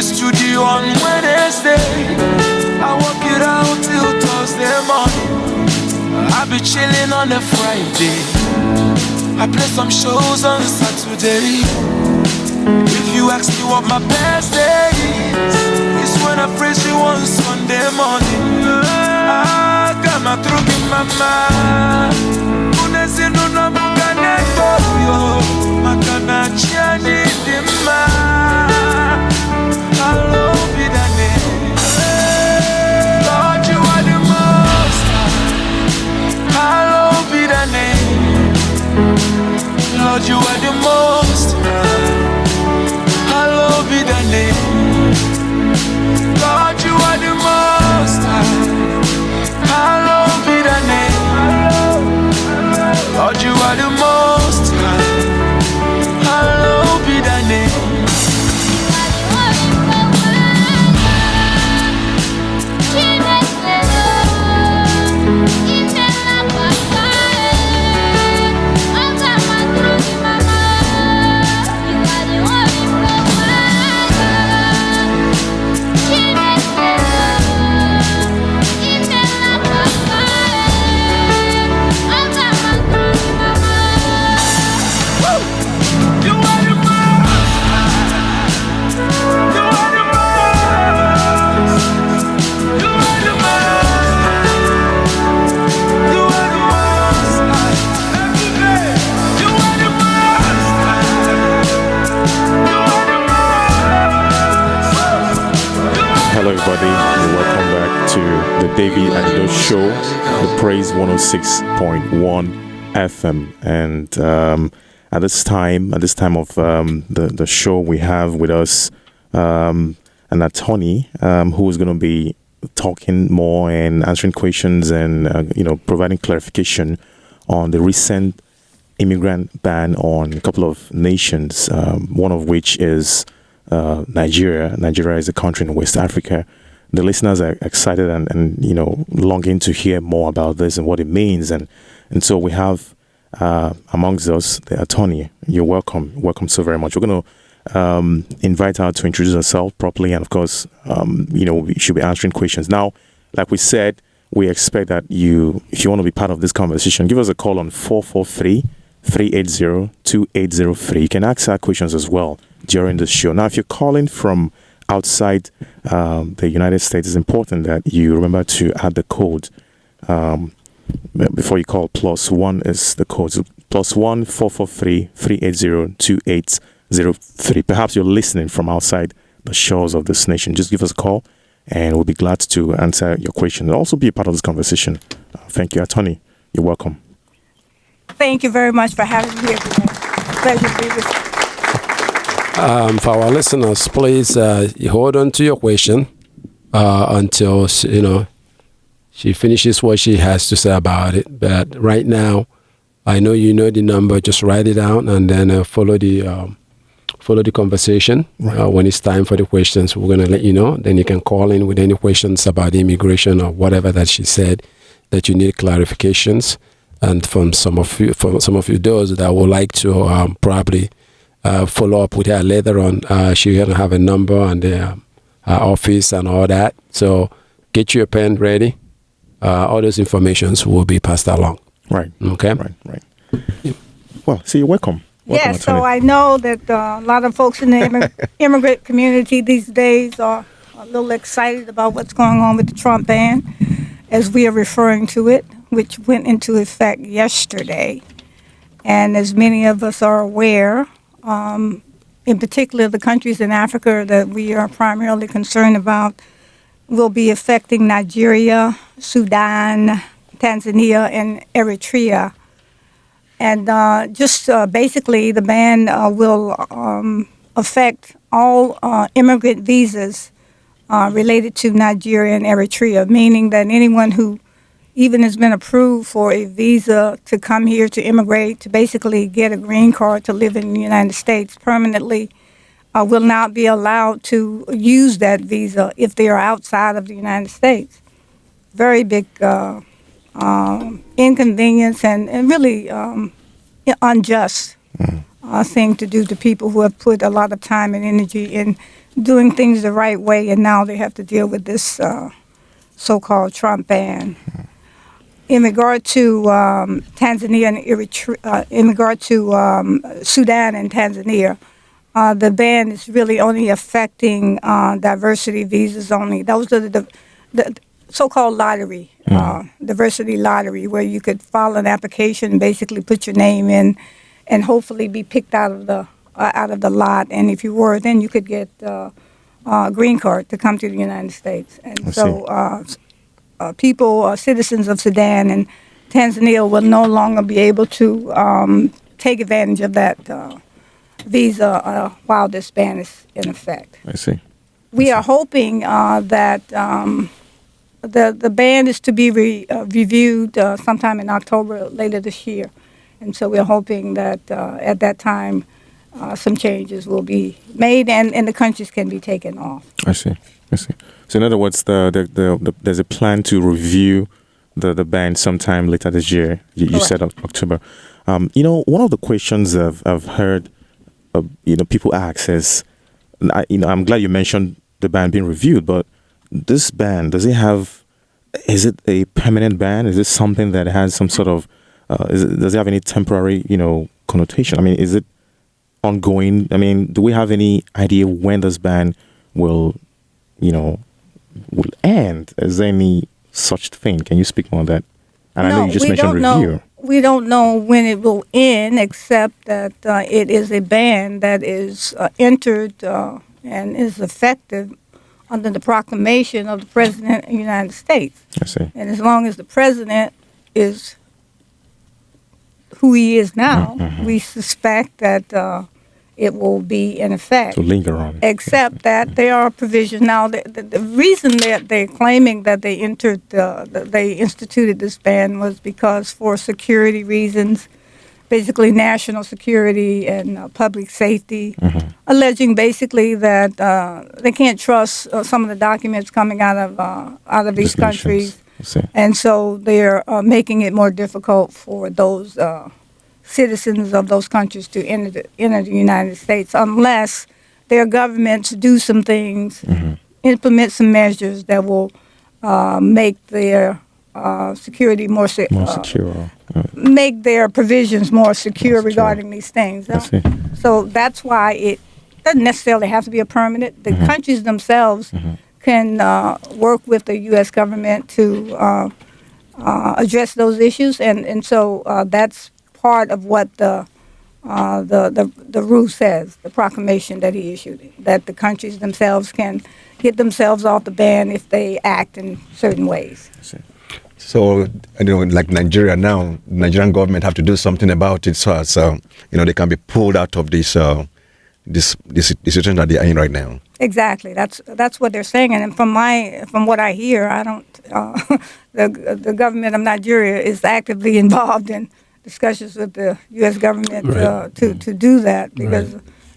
studio on Wednesday. I work it out till Thursday morning. I be chilling on a Friday. I play some shows on Saturday. If you ask me what my best day is, it's when I praise you on Sunday morning. I got my throat in my mind. Unesino na mugane boyo, makana chiani dima. Hello, bidane. Lord, you are the most high. Hello, bidane. Lord, you are the most high. Hallowed be thy name. Lord, you are the most high. Hallowed be thy name. Lord, you are the most high. Hallowed be thy name. Hello everybody, and welcome back to the David Adodo Show, the Praise 106.1 FM. And at this time of the show, we have with us an attorney who is going to be talking more and answering questions and providing clarification on the recent immigrant ban on a couple of nations, one of which is Nigeria. Nigeria is a country in West Africa. The listeners are excited and longing to hear more about this and what it means. And so we have amongst us the attorney. You're welcome. Welcome so very much. We're going to invite her to introduce herself properly. And of course, we should be answering questions. Now, like we said, we expect that if you want to be part of this conversation, give us a call on 443-380-2803. You can ask our questions as well during the show. Now, if you're calling from outside the United States, it's important that you remember to add the code before you call. +1 is the code. So +1 443-380-2803. Perhaps you're listening from outside the shores of this nation. Just give us a call, and we'll be glad to answer your question and also be a part of this conversation. Thank you, attorney. You're welcome. Thank you very much for having me here today. Pleasure to be with you. For our listeners, please hold on to your question until she finishes what she has to say about it. But right now, I know you know the number. Just write it down and then follow the conversation. Right. When it's time for the questions, we're going to let you know. Then you can call in with any questions about immigration or whatever that she said that you need clarifications. And from some of you those that would like to probably follow up with her later on, she's going to have a number and her office and all that. So get your pen ready. All those informations will be passed along. Right. Okay. Right. Well, so you're welcome. Welcome, Yes, so I know that a lot of folks in the immigrant community these days are a little excited about what's going on with the Trump ban, as we are referring to it, which went into effect yesterday. And as many of us are aware, in particular the countries in Africa that we are primarily concerned about will be affecting Nigeria, Sudan, Tanzania, and Eritrea. And basically the ban will affect all immigrant visas related to Nigeria and Eritrea, meaning that anyone who even has been approved for a visa to come here to immigrate, to basically get a green card to live in the United States permanently, will not be allowed to use that visa if they are outside of the United States. Very big inconvenience and really unjust thing to do to people who have put a lot of time and energy in doing things the right way, and now they have to deal with this so-called Trump ban. In regard to Tanzania and Eritrea, in regard to Sudan and Tanzania, the ban is really only affecting diversity visas only. Those are the so-called lottery, diversity lottery, where you could file an application and basically put your name in, and hopefully be picked out of the lot. And if you were, then you could get a green card to come to the United States. And so people, citizens of Sudan and Tanzania, will no longer be able to take advantage of that visa while this ban is in effect. I see. We are hoping that the ban is to be reviewed sometime in October later this year. And so we're hoping that at that time some changes will be made and the countries can be taken off. I see. So in other words, there's a plan to review the ban sometime later this year. You said October. One of the questions I've heard, people ask is, I'm glad you mentioned the ban being reviewed, but this ban, is it a permanent ban? Is it something that has some sort of, does it have any temporary, connotation? I mean, is it ongoing? I mean, do we have any idea when this ban will end? Is there any such thing? Can you speak more on that? And I know you just mentioned review. We don't know when it will end, except that it is a ban that is entered and is effective under the proclamation of the President of the United States. I see. And as long as the President is who he is now, we suspect that it will be in effect. To linger on. Except that there are provisions. Now, the reason that they're claiming that they instituted this ban was because for security reasons, basically national security and public safety, alleging basically that they can't trust some of the documents coming out of these countries. And so they're making it more difficult for those citizens of those countries to enter the United States unless their governments do some things, implement some measures that will make their security more secure. Make their provisions more secure regarding these things. So that's why it doesn't necessarily have to be a permanent. The countries themselves can work with the U.S. government to address those issues, and so that's part of what the rule says, the proclamation that he issued, that the countries themselves can get themselves off the ban if they act in certain ways. So, like Nigeria now, the Nigerian government have to do something about it so as, they can be pulled out of this situation that they are in right now. Exactly. That's what they're saying. And from what I hear, I don't, the government of Nigeria is actively involved in discussions with the U.S. government to do that because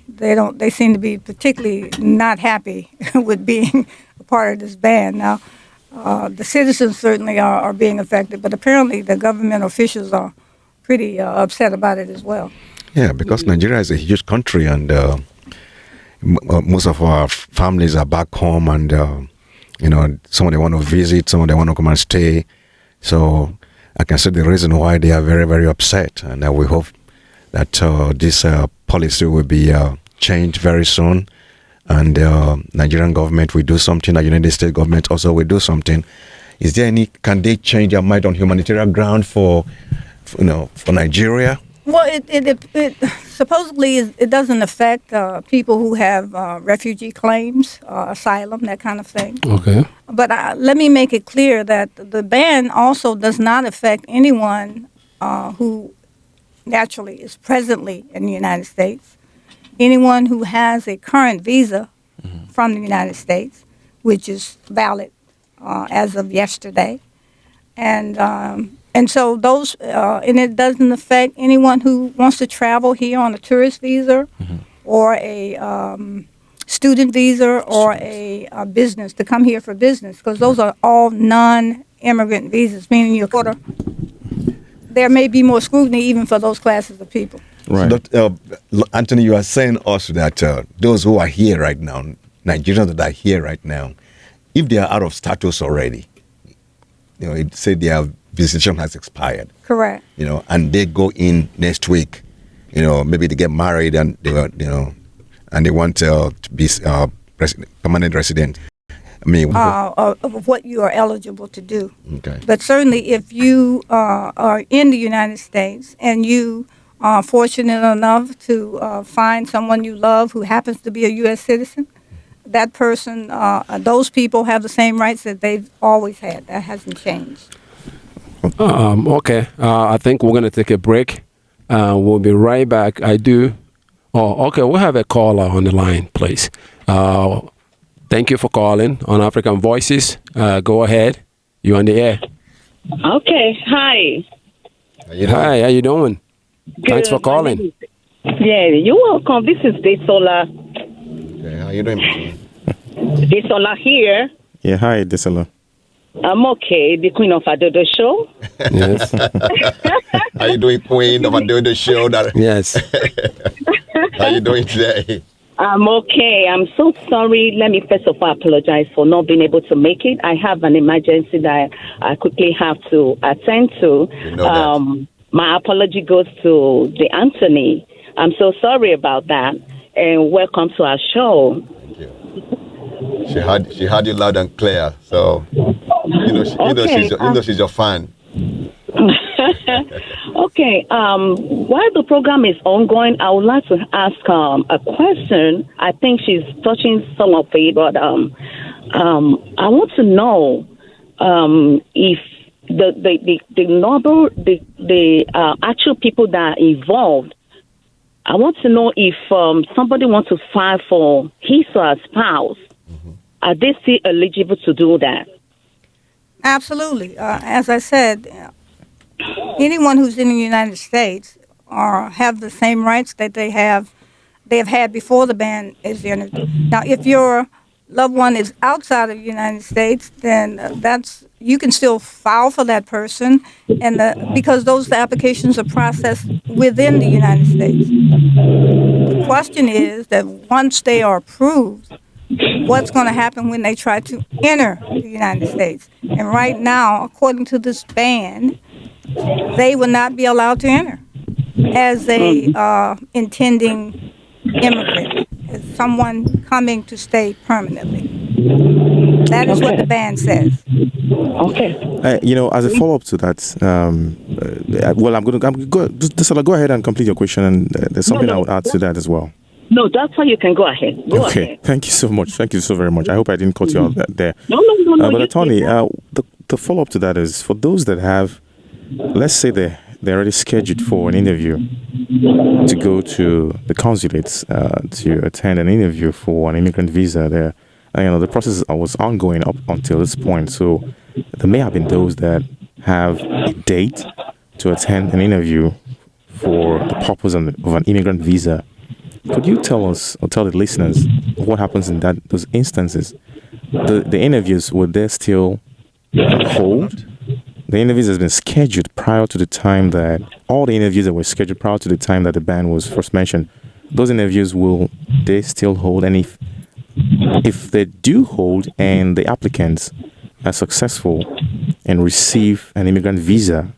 they seem to be particularly not happy with being a part of this ban. Now, the citizens certainly are being affected, but apparently the government officials are pretty upset about it as well. Yeah, because Nigeria is a huge country, and most of our families are back home, and some of them want to visit, some of them want to come and stay. So I can see the reason why they are very, very upset, and we hope that this policy will be changed very soon. And Nigerian government will do something. The United States government also will do something. Can they change their mind on humanitarian ground for Nigeria? Well, it supposedly it doesn't affect people who have refugee claims, asylum, that kind of thing. Okay. But let me make it clear that the ban also does not affect anyone who naturally is presently in the United States. Anyone who has a current visa from the United States, which is valid as of yesterday, and so those and it doesn't affect anyone who wants to travel here on a tourist visa or a student visa or a business to come here for business, because those are all non-immigrant visas, meaning there may be more scrutiny even for those classes of people. Right. So, Anthony, you are saying also that those who are here right now, Nigerians that are here right now, if they are out of status already, it say their visitation has expired. Correct. And they go in next week. Maybe they get married and and they want to be permanent resident. I mean, of what you are eligible to do. Okay. But certainly, if you are in the United States and you are fortunate enough to find someone you love who happens to be a U.S. citizen, that person, those people have the same rights that they've always had. That hasn't changed. Okay. I think we're going to take a break. We'll be right back. Okay. We'll have a caller on the line, please. Thank you for calling on African Voices. Go ahead. You're on the air. Okay. Hi. Hi. How you doing? Good. Thanks for calling. Yeah, you're welcome. This is Desola. Okay, how you doing? Desola here. Yeah, hi, Desola. I'm okay. The Queen of Adodo Show. Yes. How you doing, Queen of Adodo Show? Yes. How you doing today? I'm okay. I'm so sorry. Let me first of all apologize for not being able to make it. I have an emergency that I quickly have to attend to. My apology goes to the Anthony. I'm so sorry about that. And welcome to our show. Thank you. She heard you loud and clear. So she's your fan. Okay. While the program is ongoing, I would like to ask a question. I think she's touching some of it, but I want to know if the actual people that are involved. I want to know if somebody wants to file for his or her spouse. Are they still eligible to do that? Absolutely. As I said, anyone who's in the United States have the same rights that they have had before the ban is entered. Now, if your loved one is outside of the United States, then you can still file for that person, and because those applications are processed within the United States. The question is that once they are approved, what's going to happen when they try to enter the United States? And right now, according to this ban, they will not be allowed to enter as a intending immigrant, as someone coming to stay permanently. That is what the ban says. Okay. As a follow-up to that, I'm going to go. Desola, go ahead and complete your question, and there's something I would add to that as well. No, that's why you can go ahead. Go ahead. Thank you so much. Thank you so very much. I hope I didn't cut you off there. No. But Tony, the follow-up to that is for those that have, let's say they're already scheduled for an interview to go to the consulates to attend an interview for an immigrant visa. There, the process was ongoing up until this point. So there may have been those that have a date to attend an interview for the purpose of an immigrant visa. Could you tell us or tell the listeners what happens in those instances? The interviews, would they still hold? The interviews has been scheduled prior to the time that all the interviews that were scheduled prior to the time that the ban was first mentioned. Those interviews, will they still hold? And if they do hold and the applicants are successful and receive an immigrant visa,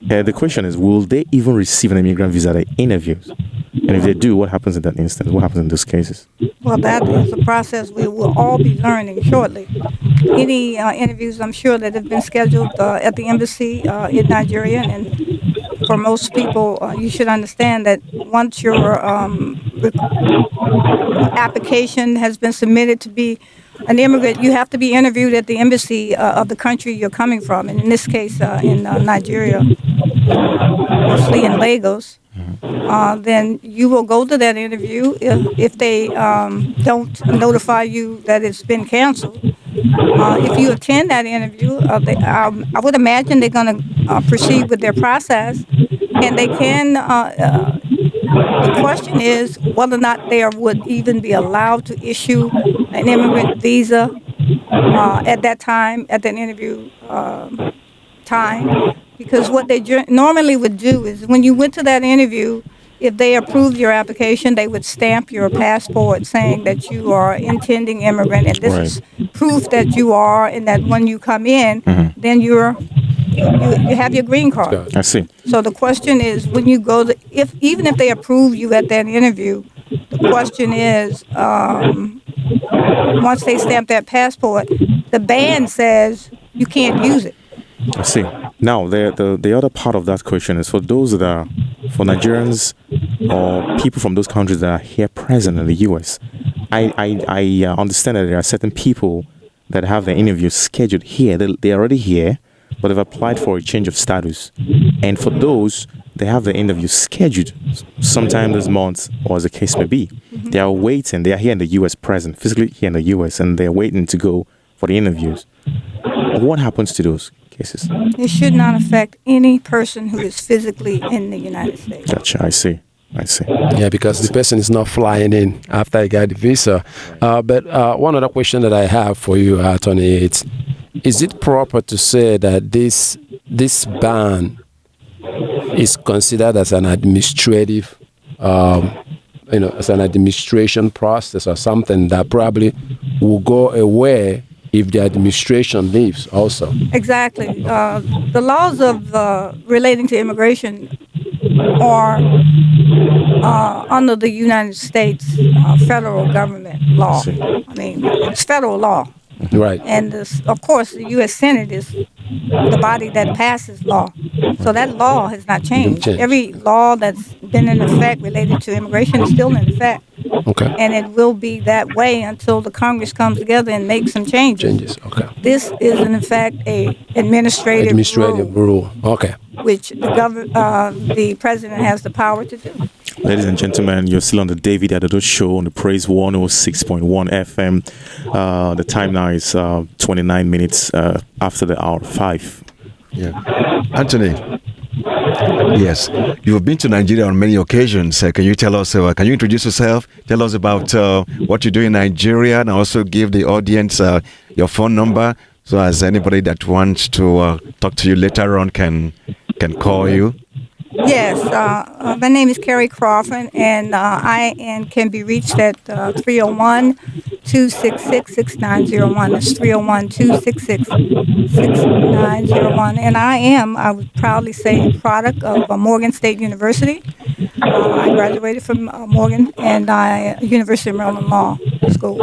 the question is, will they even receive an immigrant visa at the interviews? And if they do, what happens in that instance? What happens in those cases? Well, that is a process we will all be learning shortly. Any interviews, I'm sure, that have been scheduled at the embassy in Nigeria, and for most people, you should understand that once your application has been submitted to be an immigrant, you have to be interviewed at the embassy of the country you're coming from, and in this case, in Nigeria, mostly in Lagos. Then you will go to that interview. If they don't notify you that it's been canceled, if you attend that interview, I would imagine they're going to proceed with their process, and they can. The question is whether or not they would even be allowed to issue an immigrant visa at that time, at that interview time. Because what they normally would do is when you went to that interview, if they approved your application, they would stamp your passport saying that you are intending immigrant, and this is proof that you are, and that when you come in, then you have your green card. I see. So the question is, when you go even if they approve you at that interview, the question is, once they stamp that passport, the ban says you can't use it. I see. Now, the other part of that question is for those that are, for Nigerians or people from those countries that are here present in the U.S. I understand that there are certain people that have their interviews scheduled here. They're already here, but they've applied for a change of status. And for those, they have their interview scheduled sometime this month, or as the case may be. They are waiting. They are here in the U.S. present, physically here in the U.S., and they're waiting to go for the interviews. What happens to those cases? It should not affect any person who is physically in the United States. Gotcha. I see. Yeah, because the person is not flying in after I got the visa. But one other question that I have for you, Tony, is it proper to say that this ban is considered as an administrative, as an administration process or something that probably will go away if the administration leaves also? Exactly. The laws of relating to immigration are under the United States federal government law. I mean, it's federal law. Right. And of course, the U.S. Senate is the body that passes law. So that law has not changed. Every law that's been in effect related to immigration is still in effect. Okay. And it will be that way until the Congress comes together and makes some changes. Okay. This is, in fact, a administrative rule. Okay. Which the president has the power to do. Ladies and gentlemen, you're still on the David Adodo Show on the Praise 106.1 FM. The time now is 29 minutes after the hour 5. Yeah. Anthony, yes, you've been to Nigeria on many occasions. Can you tell us, can you introduce yourself? Tell us about what you do in Nigeria, and also give the audience your phone number, so as anybody that wants to talk to you later on can call you. Yes, my name is Carrie Crawford, and I can be reached at 301-266-6901. That's 301-266-6901. And I would proudly say, a product of Morgan State University. I graduated from Morgan and University of Maryland Law School.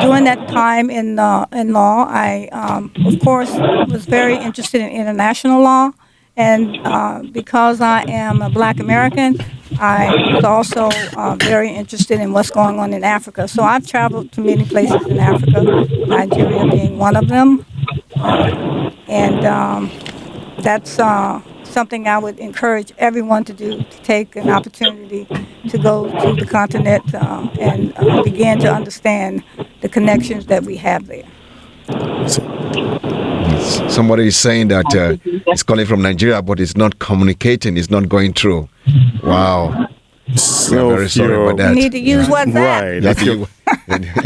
During that time in law, I, of course, was very interested in international law. And because I am a Black American, I was also very interested in what's going on in Africa. So I've traveled to many places in Africa, Nigeria being one of them. And that's something I would encourage everyone to do, to take an opportunity to go to the continent and begin to understand the connections that we have there. Somebody is saying that it's calling from Nigeria, but it's not communicating, it's not going through. Wow. So very sorry about that. You need to use WhatsApp.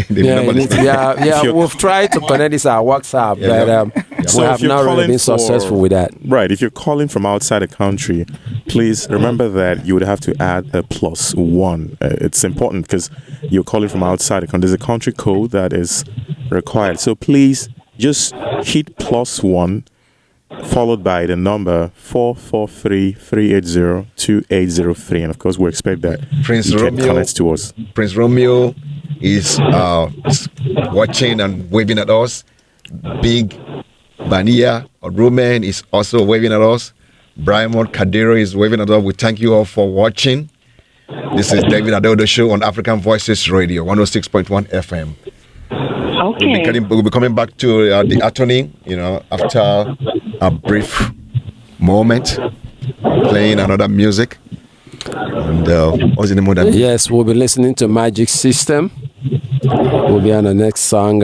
Right. We've tried to connect this our WhatsApp, but we have not really been successful with that. Right. If you're calling from outside the country, please remember that you would have to add a +1. It's important because you're calling from outside the country. There's a country code that is required. So please just hit +1 followed by the number 443-380-2803, and of course we expect that you can connect to us. Prince Romeo is watching and waving at us. Big Bania or Rumen is also waving at us. Brian Kadiro is waving at us. We thank you all for watching. This is David Adodo Show on African Voices Radio 106.1 FM. Okay. We'll be coming back to the attorney, after a brief moment, playing another music. And what's the name of that? Yes, we'll be listening to Magic System. We'll be on the next song.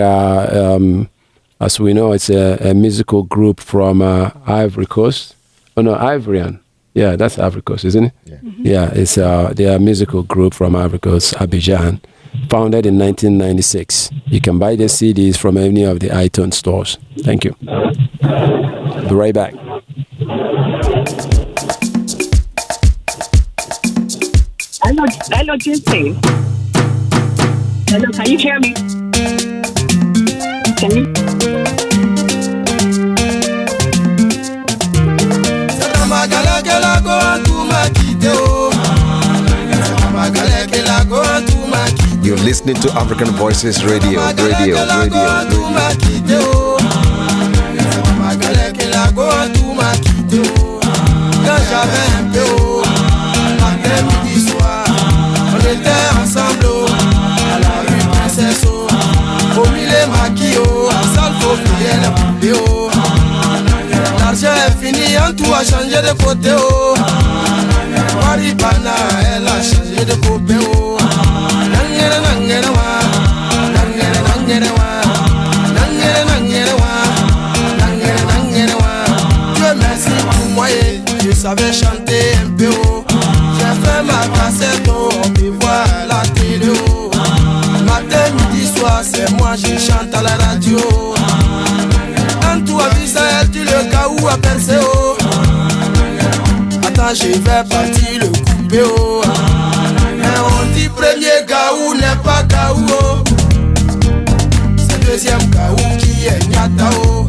As we know, it's a musical group from Ivory Coast. Oh no, Ivorian. Yeah, that's Ivory Coast, isn't it? Yeah. Yeah, it's they are a musical group from Ivory Coast, Abidjan. Founded in 1996. You can buy their CDs from any of the iTunes stores. Thank you. Be right back. Hello, Tuesday. Hello, can you hear me? Can you? You're listening to African Voices Radio. Quand j'avais un peu haut, matin, midi, soir, on était ensemble à la rue Princesse, au milieu maquillot, à salle faut payer les poupées. L'argent est fini, en tout a changé de côté. Maribana, elle a changé de côté. Nangere, nangere, wa, nangere, nangere, wa, nangere, nangere, wa, nangere, nangere, wa. Dieu merci pour moi, je savais chanter un peu. J'ai fait ma cassette, on me voit à la télé. Matin, midi, soir, c'est moi, je chante à la radio. Quand tu as vu ça, elle dit le cas où a percé. Attends, je vais partir le couper. Mais on dit premier gaou n'est pas gaou. C'est deuxième gaou qui est nyatao.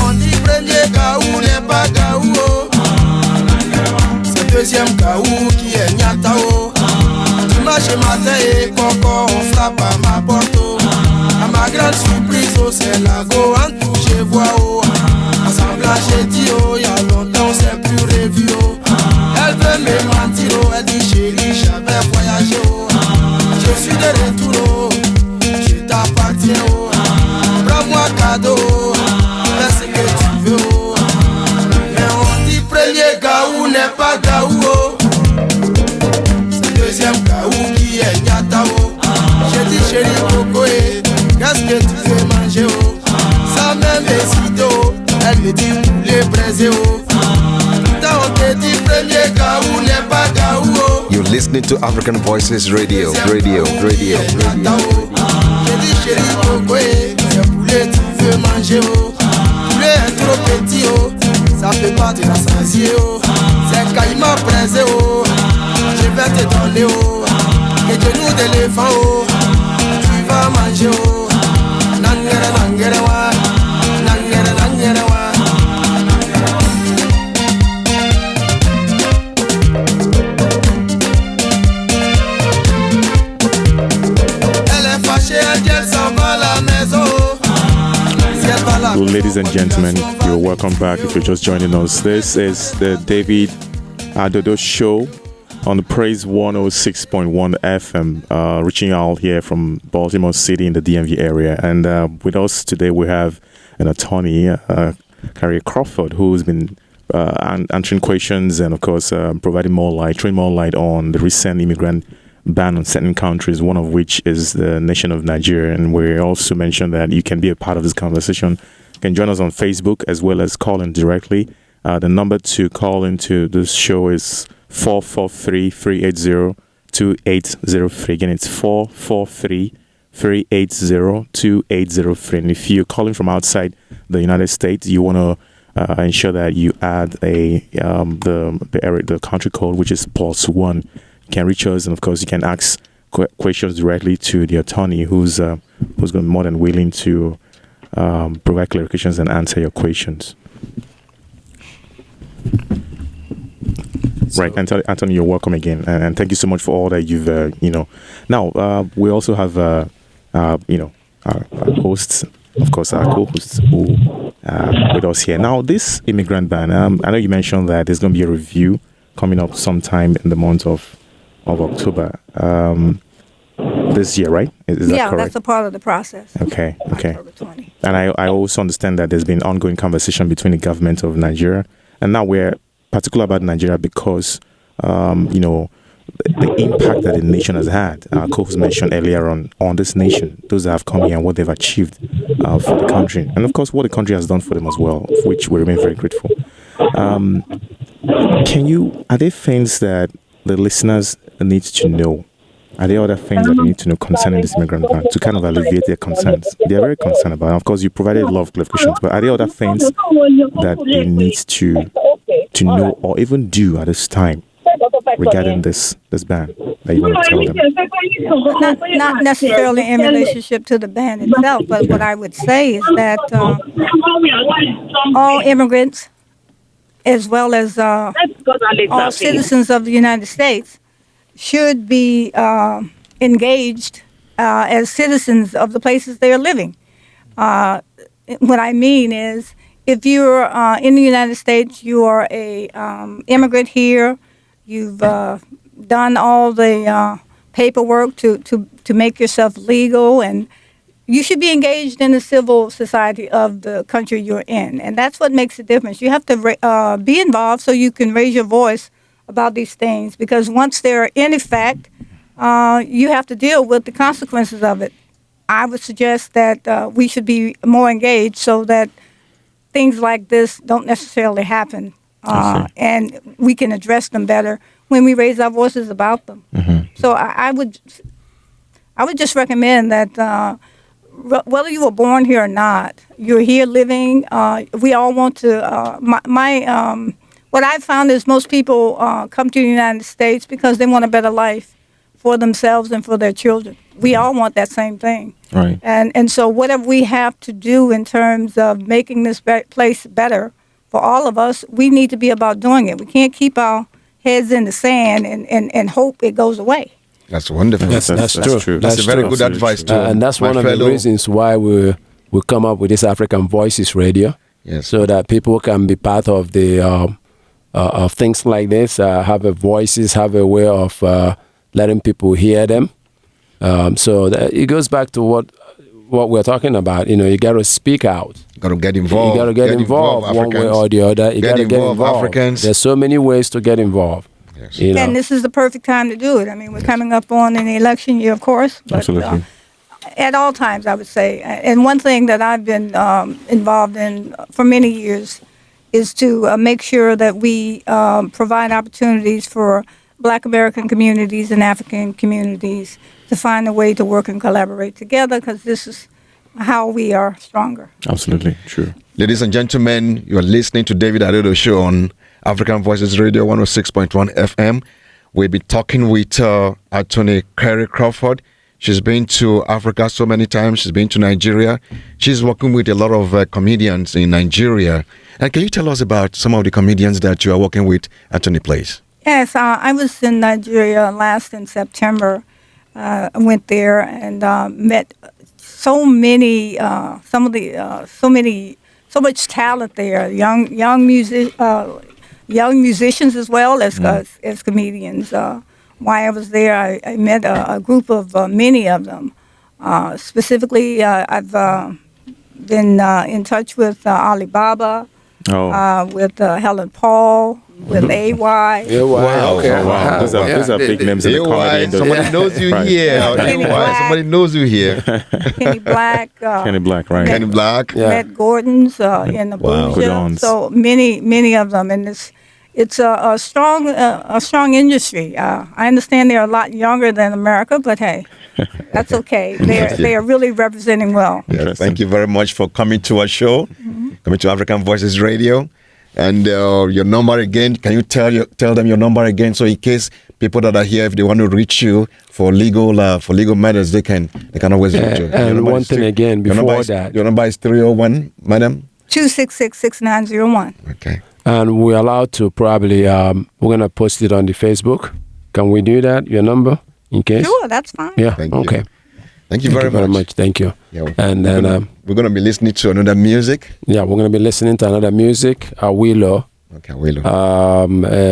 On dit premier gaou n'est pas gaou. C'est deuxième gaou qui est nyatao. Dimanche matin et coco on frappe à ma porte. À ma grande surprise, c'est la go en tout je vois. Assemblage j'ai dit y'a longtemps on s'est plus revu. Elle veut me mentir, elle dit chérie j'avais voyagé. Je suis de retour, je t'appartiens. Prends-moi cadeau, fais ce que tu veux. Mais on dit premier gaou n'est pas gaou. C'est deuxième gaou qui est nyatao. J'ai dit chérie Coco, qu'est-ce que tu veux manger? Ça même hésite, elle me dit poulet braisé. Putain on te dit premier gaou n'est pas gaou. You're listening to African Voices Radio. J'ai dit chérie Coco, quel poulet tu veux manger? Poulet est trop petit, ça peut pas te rassasier. C'est caïman braisé, je vais te donner. Que genoux d'éléphant, tu vas manger. Nangere, nangere, wa, nangere, nangere, wa. Elle est fâchée, elle s'en va à la maison. Well, ladies and gentlemen, you're welcome back if you're just joining us. This is the David Adodo Show on the Praise 106.1 FM, reaching out here from Baltimore City in the DMV area. And with us today, we have an attorney, Carrie Crawford, who's been answering questions and, of course, providing more light, throwing more light on the recent immigrant ban on certain countries, one of which is the nation of Nigeria. And we also mentioned that you can be a part of this conversation. You can join us on Facebook as well as call in directly. The number to call into this show is 443-380-2803. Again, it's 443-380-2803. And if you're calling from outside the United States, you want to ensure that you add the country code, which is +1. You can reach us, and of course, you can ask questions directly to the attorney, who's going to be more than willing to provide clarifications and answer your questions. Right, Anthony, you're welcome again, and thank you so much for all that you've, Now, we also have, our hosts, of course, our co-hosts who with us here. Now, this immigrant ban, I know you mentioned that there's going to be a review coming up sometime in the month of October this year, right? Is that correct? Yeah, that's a part of the process. Okay. October 20. And I also understand that there's been ongoing conversation between the government of Nigeria, and now we're particular about Nigeria because, the impact that the nation has had. Our co-host mentioned earlier on this nation, those that have come here and what they've achieved for the country. And of course, what the country has done for them as well, of which we remain very grateful. Are there things that the listeners need to know Are there other things that you need to know concerning this immigrant ban to kind of alleviate their concerns? They are very concerned about it. Of course, you provided a lot of clarifications, but are there other things that they need to know or even do at this time regarding this ban that you want to tell them? Not necessarily in relationship to the ban itself, but what I would say is that all immigrants, as well as all citizens of the United States, should be engaged as citizens of the places they are living. What I mean is, if you're in the United States, you are a immigrant here. You've done all the paperwork to make yourself legal, and you should be engaged in the civil society of the country you're in, and that's what makes a difference. You have to be involved so you can raise your voice about these things, because once they're in effect, you have to deal with the consequences of it. I would suggest that we should be more engaged so that things like this don't necessarily happen, and we can address them better when we raise our voices about them. Mm-hmm. So I would just recommend that whether you were born here or not, you're here living. We all want to. What I've found is most people come to the United States because they want a better life for themselves and for their children. We all want that same thing. Right. And so whatever we have to do in terms of making this place better for all of us, we need to be about doing it. We can't keep our heads in the sand and hope it goes away. That's wonderful. That's true. That's a very good advice too. And that's one of the reasons why we come up with this African Voices Radio. Yes. So that people can be part of the of things like this, have a voices, have a way of letting people hear them. So it goes back to what we're talking about. You got to speak out. You got to get involved. You got to get involved one way or the other. You got to get involved. Africans. There's so many ways to get involved. Yes. And this is the perfect time to do it. I mean, we're coming up on an election year, of course. But, absolutely. At all times, I would say. And one thing that I've been involved in for many years is to make sure that we provide opportunities for Black American communities and African communities to find a way to work and collaborate together, because this is how we are stronger. Absolutely, true. Ladies and gentlemen, you are listening to David Adodo Show on African Voices Radio 106.1 FM. We'll be talking with Attorney Carrie Crawford. She's been to Africa so many times. She's been to Nigeria. She's working with a lot of comedians in Nigeria. And can you tell us about some of the comedians that you are working with, Attorney, please? Yes, I was in Nigeria last in September. I went there and met so much talent there. Young musicians as well as comedians. While I was there, I met a group of many of them. Specifically, I've been in touch with Alibaba, with Helen Paul, with AY. Wow. Okay. Oh, wow. Those are big names in the comedy industry. Somebody knows you here. Somebody knows you here. Kenny Black. Kenny Black, right. Kenny Black. Matt Gordon's in Abuja. Wow. So many of them. And it's a strong industry. I understand they're a lot younger than America, but hey, that's okay. They are really representing well. Yeah, thank you very much for coming to our show, coming to African Voices Radio. And your number again, can you tell them your number again, so in case people that are here, if they want to reach you for legal matters, they can always reach you. And one thing again before that, your number is 301, madam. 266-6901. Okay. And we're allowed to probably we're gonna post it on the Facebook. Can we do that? Your number, in case? Sure, that's fine. Yeah. Thank you. Okay. Thank you very much. Thank you. Yeah, and then we're gonna be listening to another music. Yeah, we're gonna be listening to another music. Willow. Okay, Willow.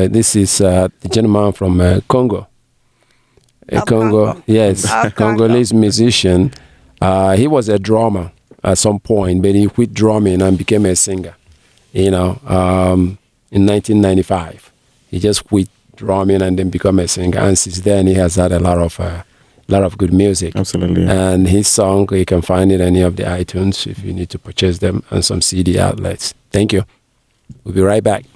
This is the gentleman from Congo. Congo. Yes, Congolese musician. He was a drummer at some point, but he quit drumming and became a singer. In 1995, he just quit drumming and then become a singer. And since then, he has had a lot of good music. Absolutely. And his song, you can find it any of the iTunes if you need to purchase them, and some CD outlets. Thank you. We'll be right back.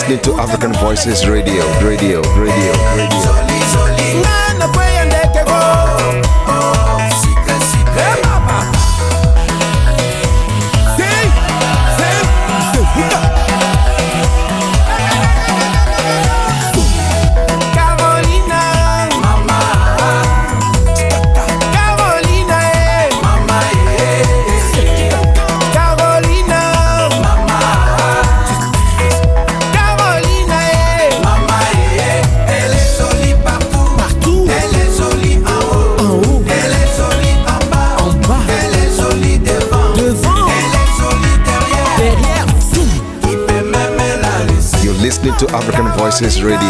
listening to African Voices Radio. Listening to African Voices Radio.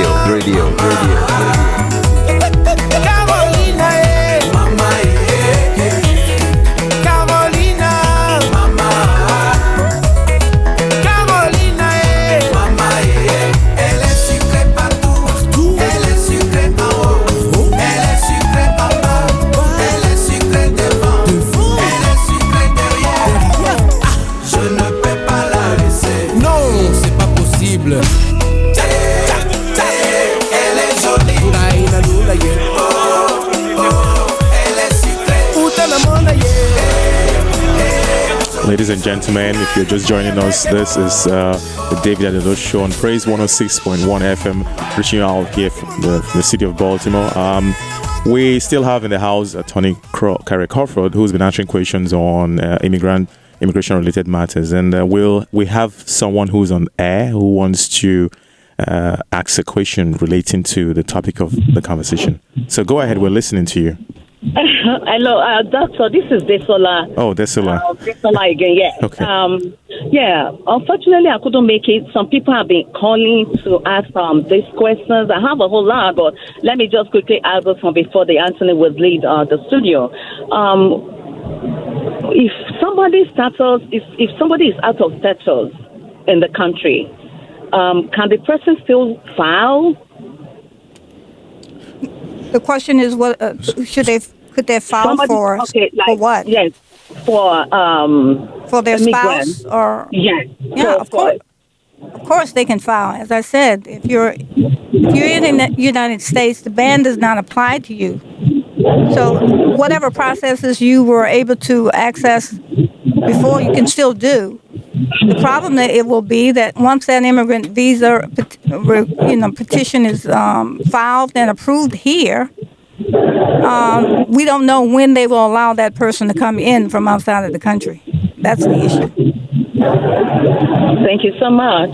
Ladies and gentlemen, if you're just joining us, this is the David Adodo Show on Praise 106.1 FM, reaching you out here from the city of Baltimore. We still have in the house Attorney Carrie Crawford, who's been answering questions on immigration-related matters. And we have someone who's on air who wants to ask a question relating to the topic of the conversation. So go ahead, we're listening to you. Hello, Doctor. This is Desola. Oh, Desola. Desola again, yeah. Okay. Unfortunately, I couldn't make it. Some people have been calling to ask these questions. I have a whole lot, but let me just quickly ask this one before the Anthony will leave the studio. If somebody is out of status in the country, can the person still file? The question is, what could they file for? Okay, for what? Yes, for their immigrants. spouse or yes. Yeah, of course. Of course, they can file. As I said, if you're in the United States, the ban does not apply to you. So whatever processes you were able to access before, you can still do. The problem that it will be that once that immigrant visa petition is filed and approved here, we don't know when they will allow that person to come in from outside of the country. That's the issue. Thank you so much.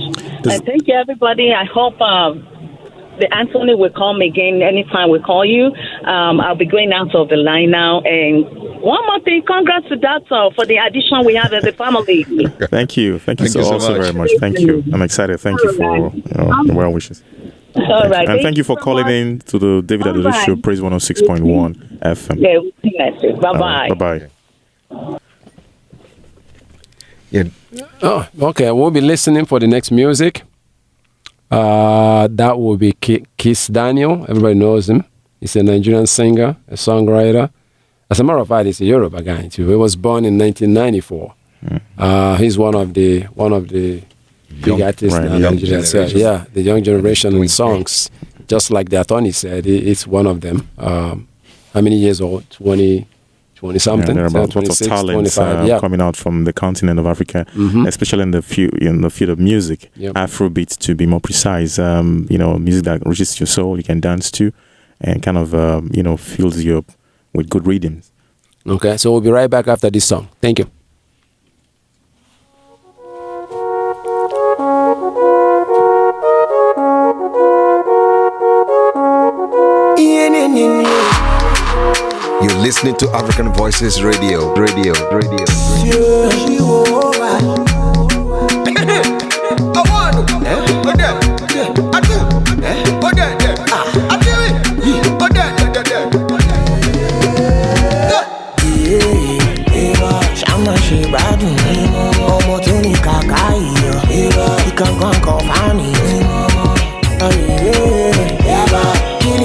And thank you, everybody. I hope the Anthony will call me again anytime we call you. I'll be going out of the line now. And one more thing, congrats to Doctor for the addition we have as a family. Thank you so very much. Thank you. I'm excited. Thank you for the well wishes. All right. And thank you for calling in to the David Adodo Show, Praise 106.1 FM. Yeah, bye-bye. Bye-bye. Yeah. Oh, okay. We'll be listening for the next music. That will be Kiss Daniel. Everybody knows him. He's a Nigerian singer, a songwriter. As a matter of fact, he's a Yoruba guy too. He was born in 1994. He's one of the big artists in Nigeria. So, yeah, the young generation in songs. Just like the attorney said, it's one of them. How many years old? 20 something. There are about lots of talents coming out from the continent of Africa, especially in the field of music. Yep. Afrobeat, to be more precise. Music that reaches your soul, you can dance to, and kind of fills you up with good rhythms. Okay, so we'll be right back after this song. Thank you. You're listening to African Voices Radio.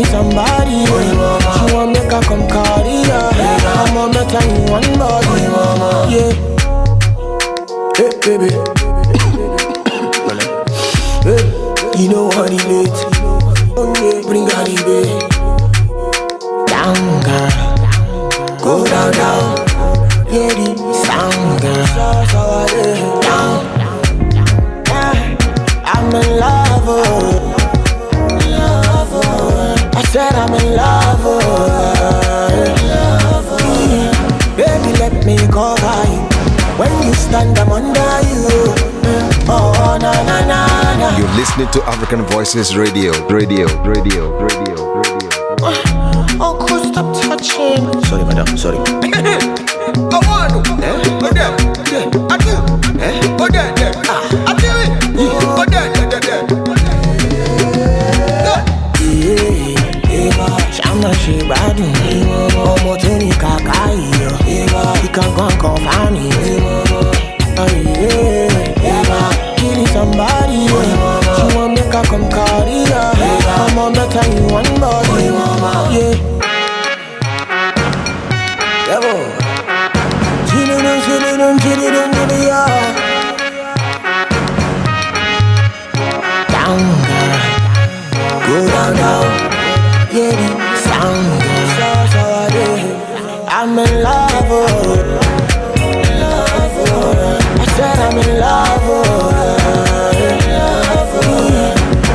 Somebody, she want make her come carry her. I'm on that time one body, yeah. Hey baby, hey, You know what it is. Oh yeah, bring out the bay. Down, girl. Go down, down. Yeah, the sound, girl. Down. I'm in love, oh. I said I'm in love, oh. Baby, let me cover you. When you stand, I'm under you. Oh, na na na na. You're listening to African Voices Radio. Oh, cool, stop touching. Sorry, madam, sorry. I want to. I do. I do it. Shama she bad. Omo teni kakai. He can go and confirm me. Killing somebody. She want make her come carry her. I'm on better in one body. Yeah. Devil. Chillin', yeah. Down, girl. Go down, down. Yeah, the sound, girl. I'm in love, oh. I said I'm in love, oh.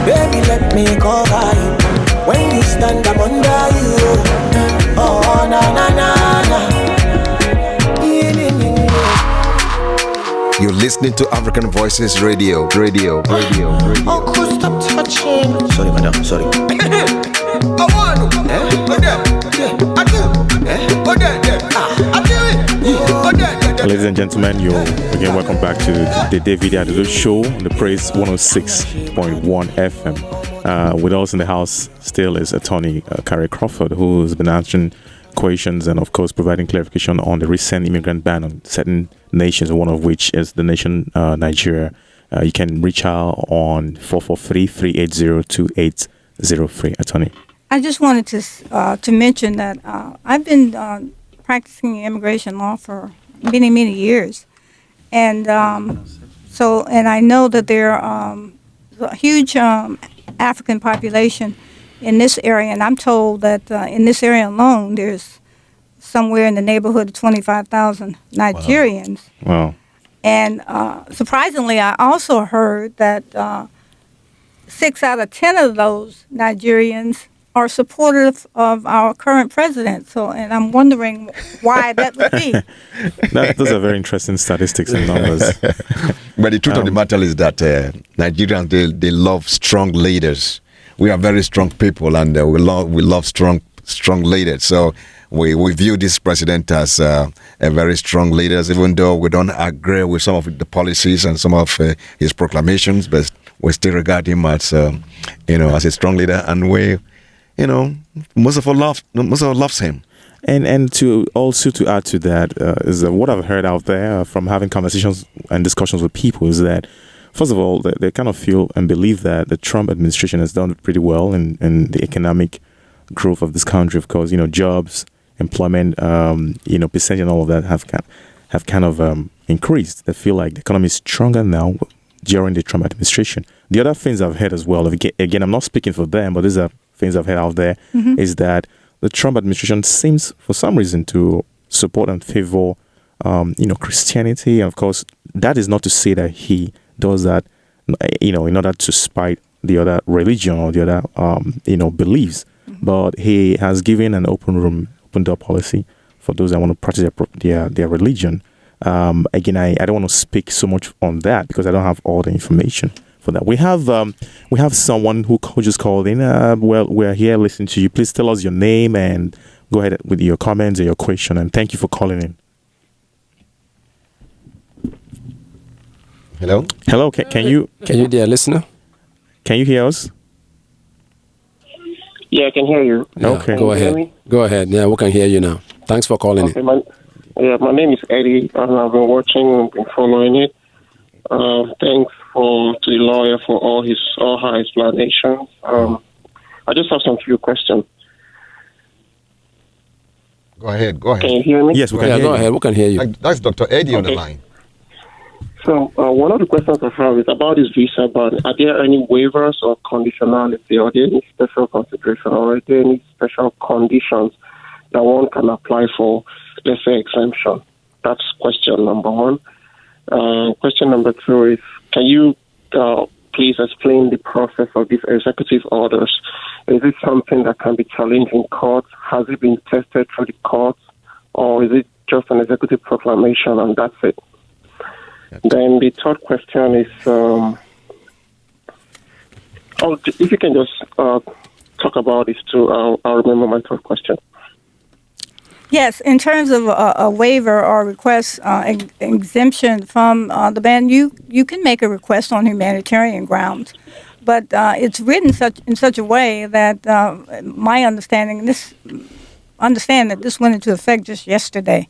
Baby, let me cover you. When you stand, I'm under you. Oh, na na na na. You're listening to African Voices Radio. Oh, cool, stop touching. Sorry, madam, sorry. I want to. I do. I do it. Ladies and gentlemen, you're again welcome back to the David Adodo Show, the Praise 106.1 FM. With us in the house still is Attorney Carrie Crawford, who's been answering questions and, of course, providing clarification on the recent immigrant ban on certain nations, one of which is the nation Nigeria. You can reach out on 443-380-2803. Attorney. I just wanted to mention that I've been practicing immigration law for many years, and and I know that there are a huge African population in this area, and I'm told that in this area alone, there's somewhere in the neighborhood of 25,000 Nigerians. Wow. And surprisingly, I also heard that 6 out of 10 of those Nigerians are supportive of our current president. So, and I'm wondering why that would be. Those are very interesting statistics and numbers. But the truth of the matter is that Nigerians, they love strong leaders. We are very strong people, and we love strong leaders. So we view this president as a very strong leader, even though we don't agree with some of the policies and some of his proclamations, but we still regard him as as a strong leader, and most of us loves him. And to add to that is that what I've heard out there from having conversations and discussions with people is that, first of all, they kind of feel and believe that the Trump administration has done pretty well in the economic growth of this country. Of course, jobs, employment, percentage and all of that have kind of increased. They feel like the economy is stronger now during the Trump administration. The other things I've heard as well, again, I'm not speaking for them, but these are things I've heard out there, is that the Trump administration seems, for some reason, to support and favor, Christianity. And of course, that is not to say that he does that, in order to spite the other religion or the other, beliefs. But he has given an open door policy for those that want to practice their religion. Again, I don't want to speak so much on that because I don't have all the information for that. We have someone who just called in. Well, we're here listening to you. Please tell us your name and go ahead with your comments or your question. And thank you for calling in. Hello. Can you, dear listener? Can you hear us? Yeah, I can hear you. Yeah, okay. Go ahead. Go ahead. Yeah, we can hear you now. Thanks for calling in. My name is Eddie, and I've been watching, been following it. Thanks to the lawyer for all her explanations. I just have some few questions. Go ahead. Can you hear me? Yes, we can hear go you. ahead. We can hear you. That's Dr. Eddie on the line. So one of the questions I have is about this visa ban. Are there any waivers or conditionality? Are there any special consideration or are there any special conditions that one can apply for, let's say, exemption? That's question number one. Question number two is, can you please explain the process of these executive orders? Is it something that can be challenged in court? Has it been tested through the courts? Or is it just an executive proclamation and that's it? Then the third question is, if you can just talk about this too, I'll remember my third question. Yes, in terms of a waiver or request exemption from the ban, you can make a request on humanitarian grounds, but it's written in such a way that my understand that this went into effect just yesterday.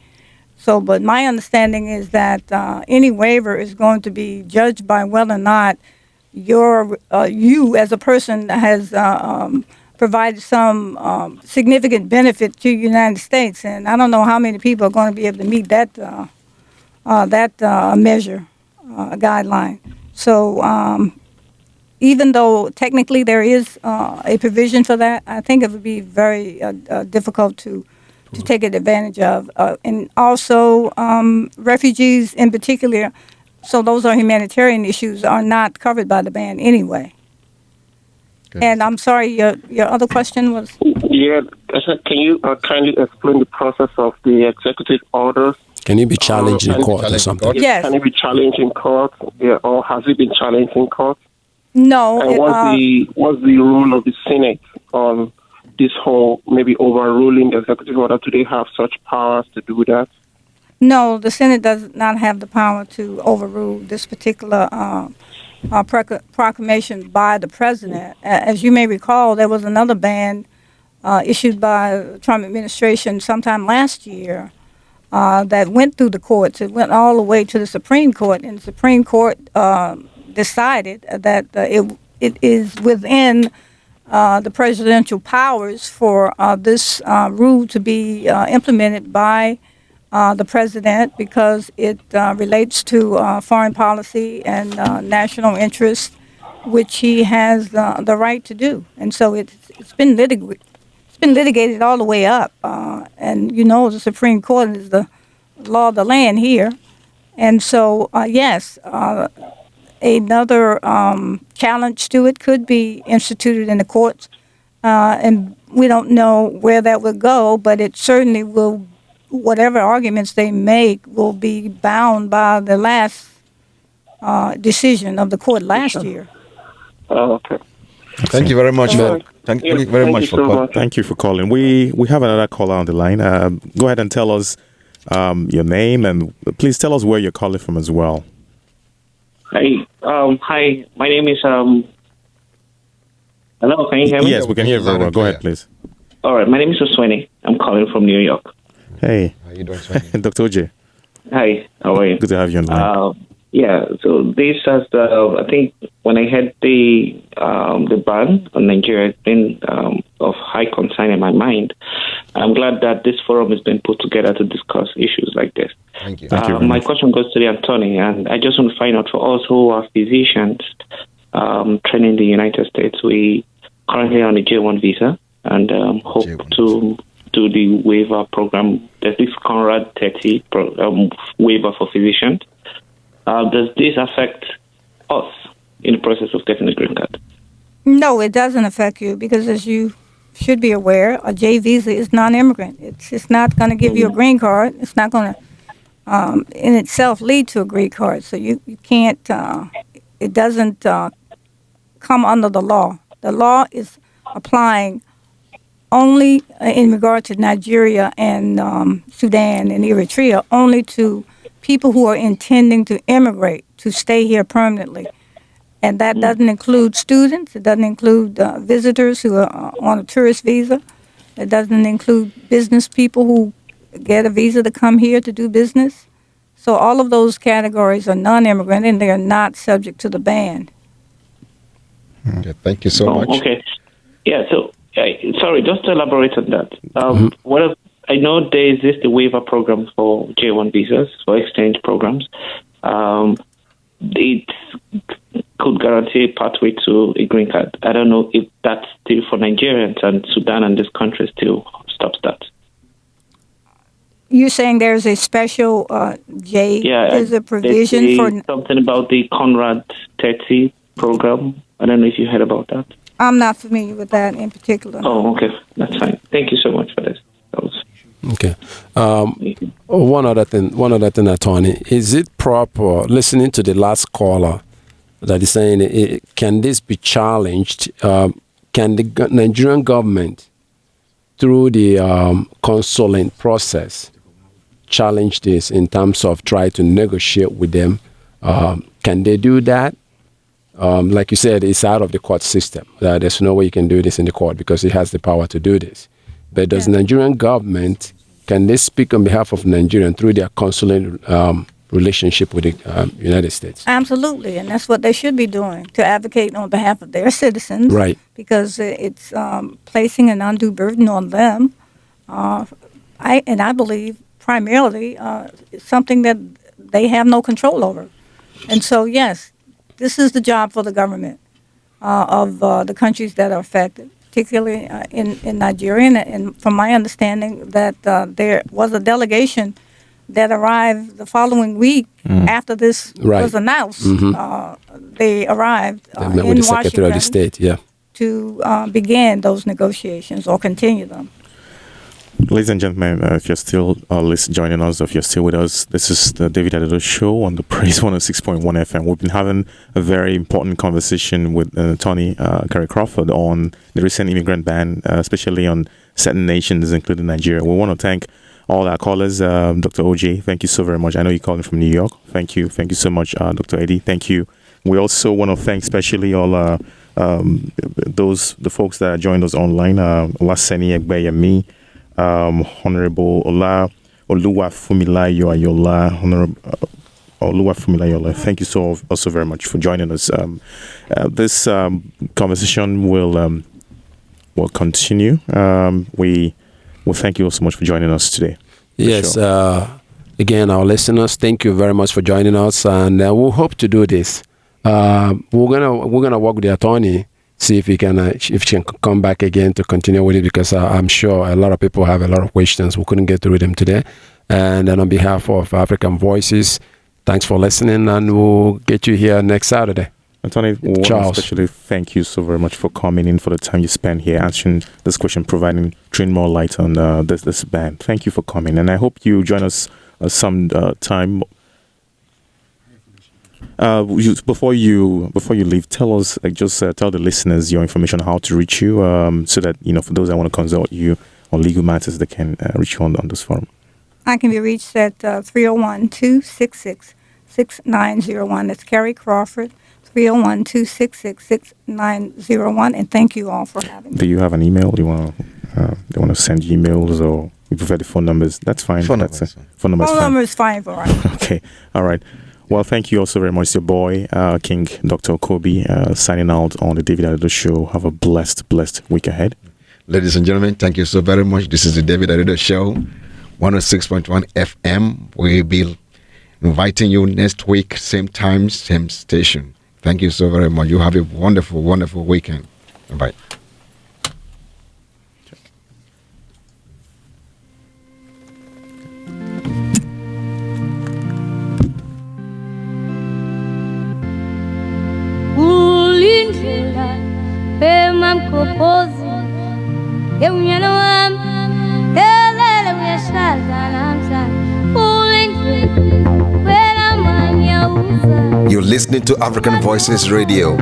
So, but my understanding is that any waiver is going to be judged by whether or not you as a person has provided some significant benefit to the United States, and I don't know how many people are going to be able to meet that measure guideline. So, even though technically there is a provision for that, I think it would be very difficult to take advantage of. And also, refugees in particular, so those are humanitarian issues, are not covered by the ban anyway. Okay. And I'm sorry, your other question was? Yeah, can you kindly explain the process of the executive orders? Can it be challenged in court or something? Yes. Can it be challenged in court? Yeah, or has it been challenged in court? No. And what's the role of the Senate on this whole maybe overruling the executive order? Do they have such powers to do that? No, the Senate does not have the power to overrule this particular proclamation by the president. As you may recall, there was another ban issued by the Trump administration sometime last year that went through the courts. It went all the way to the Supreme Court, and the Supreme Court decided that it is within the presidential powers for this rule to be implemented by the president because it relates to foreign policy and national interest, which he has the right to do. And so it's been litigated all the way up. And you know the Supreme Court is the law of the land here. And so, yes, another challenge to it could be instituted in the courts. And we don't know where that will go, but it certainly will, whatever arguments they make will be bound by the last decision of the court last year. Okay. Thank you very much. Thank you very much for calling. Thank you for calling. We have another caller on the line. Go ahead and tell us your name, and please tell us where you're calling from as well. Hi. Hi. My name is Hello, can you hear me? Yes, we can hear you very well. Go ahead, please. All right. My name is Oswene. I'm calling from New York. Hey. How you doing, Oswene? Dr. Oje. Hi. How are you? Good to have you on the line. Yeah. So this has I think when I had the ban on Nigeria, it's been of high concern in my mind. I'm glad that this forum has been put together to discuss issues like this. Thank you. My question goes to the attorney, and I just want to find out for us who are physicians trained in the United States. We currently on a J1 visa and hope J1 to do the waiver program. There's this Conrad 30 waiver for physicians. Does this affect us in the process of getting a green card? No, it doesn't affect you because, as you should be aware, a J visa is non-immigrant. It's not going to give you a green card. It's not going to, in itself, lead to a green card. So you can't. It doesn't come under the law. The law is applying only in regard to Nigeria and Sudan and Eritrea, only to people who are intending to immigrate, to stay here permanently. And that doesn't include students. It doesn't include visitors who are on a tourist visa. It doesn't include business people who get a visa to come here to do business. So all of those categories are non-immigrant, and they are not subject to the ban. Okay, thank you so much. Okay. Yeah, so, sorry, just to elaborate on that. I know there exists a waiver program for J1 visas, for exchange programs. it could guarantee a pathway to a green card. I don't know if that's still for Nigerians, and Sudan and this country still stops that. You're saying there's a special there's a provision for something about the Conrad 30 program. I don't know if you heard about that. I'm not familiar with that in particular. Oh, okay, that's fine. Thank you so much for this. Okay. One other thing, Attorney, is it proper, listening to the last caller that is saying, can this be challenged? Can the Nigerian government, through the consulate process, challenge this in terms of try to negotiate with them? Can they do that? Like you said, it's out of the court system. There's no way you can do this in the court because it has the power to do this. But does the Nigerian government, can they speak on behalf of Nigeria through their consulate relationship with the United States? Absolutely, and that's what they should be doing, to advocate on behalf of their citizens. Right. Because it's placing an undue burden on them. I believe primarily it's something that they have no control over. And so, yes, this is the job for the government of the countries that are affected, particularly in Nigeria. And from my understanding, that there was a delegation that arrived the following week after this was announced. They arrived they met in with the Secretary of the Washington State, to begin those negotiations or continue them. Ladies and gentlemen, if you're still joining us, if you're still with us, this is the David Adodo Show on the Praise 106.1 FM. We've been having a very important conversation with Attorney Kerry Crawford on the recent immigrant ban, especially on certain nations, including Nigeria. We want to thank all our callers. Dr. OJ, thank you so very much. I know you're calling from New York. Thank you so much, Dr. Eddie. Thank you. We also want to thank especially all the folks that joined us online. Olaseni-Egbeyemi, Honorable Oluwafumilayo Ayola, Honorable Oluwafumilayo Ayola. Thank you so also very much for joining us. This conversation will continue. We thank you so much for joining us today. Yes. Again, our listeners, thank you very much for joining us, and we hope to do this. We're gonna work with the attorney, see if she can come back again to continue with it, because I'm sure a lot of people have a lot of questions. We couldn't get through them today. And then on behalf of African Voices, thanks for listening, and we'll get you here next Saturday. Attorney, Charles, especially thank you so very much for coming in, for the time you spent here answering this question, throwing more light on this ban. Thank you for coming, and I hope you join us some time. Before you leave, tell us, tell the listeners your information, how to reach you, so that for those that want to consult you on legal matters, they can reach you on this forum. I can be reached at 301-266-6901. That's Kerry Crawford, 301-266-6901. And thank you all for having me. Do you have an email? Do you want to send you emails, or you prefer the phone numbers? That's fine. Phone number is fine for us. Okay, all right. Well, thank you also very much, your boy, King Dr. Okobi, signing out on the David Adodo Show. Have a blessed week ahead. Ladies and gentlemen, thank you so very much. This is the David Adodo Show, 106.1 FM. We'll be inviting you next week, same time, same station. Thank you so very much. You have a wonderful weekend. Bye. You're listening to African Voices Radio.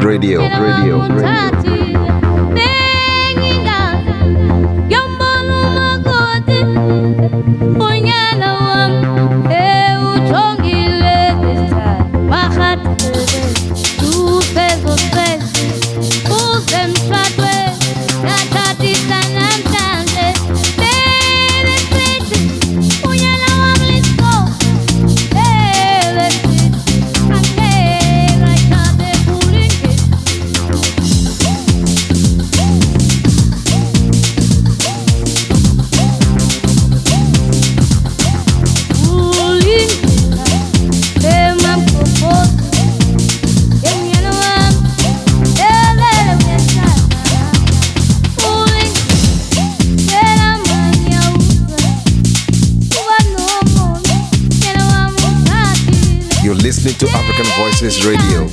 listening to African Voices Radio.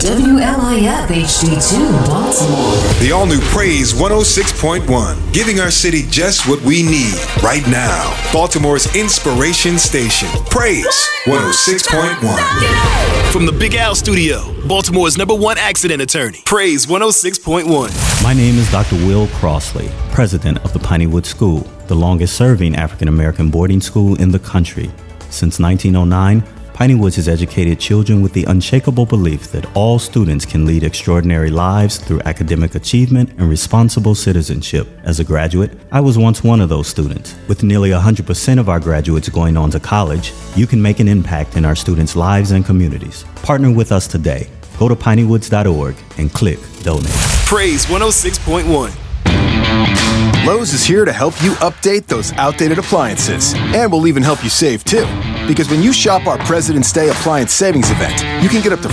WLIF HD2 Baltimore. The all-new Praise 106.1, giving our city just what we need right now. Baltimore's inspiration station, Praise 106.1. From the Big Al Studio, Baltimore's #1 accident attorney, Praise 106.1. My name is Dr. Will Crossley, president of the Pineywood School, the longest-serving African-American boarding school in the country. Since 1909, Pineywood has educated children with the unshakable belief that all students can lead extraordinary lives through academic achievement and responsible citizenship. As a graduate, I was once one of those students. With nearly 100% of our graduates going on to college, you can make an impact in our students' lives and communities. Partner with us today. Go to piney-woods.org and click Donate. Praise 106.1. Lowe's is here to help you update those outdated appliances. And we'll even help you save, too. Because when you shop our President's Day Appliance Savings Event, you can get up to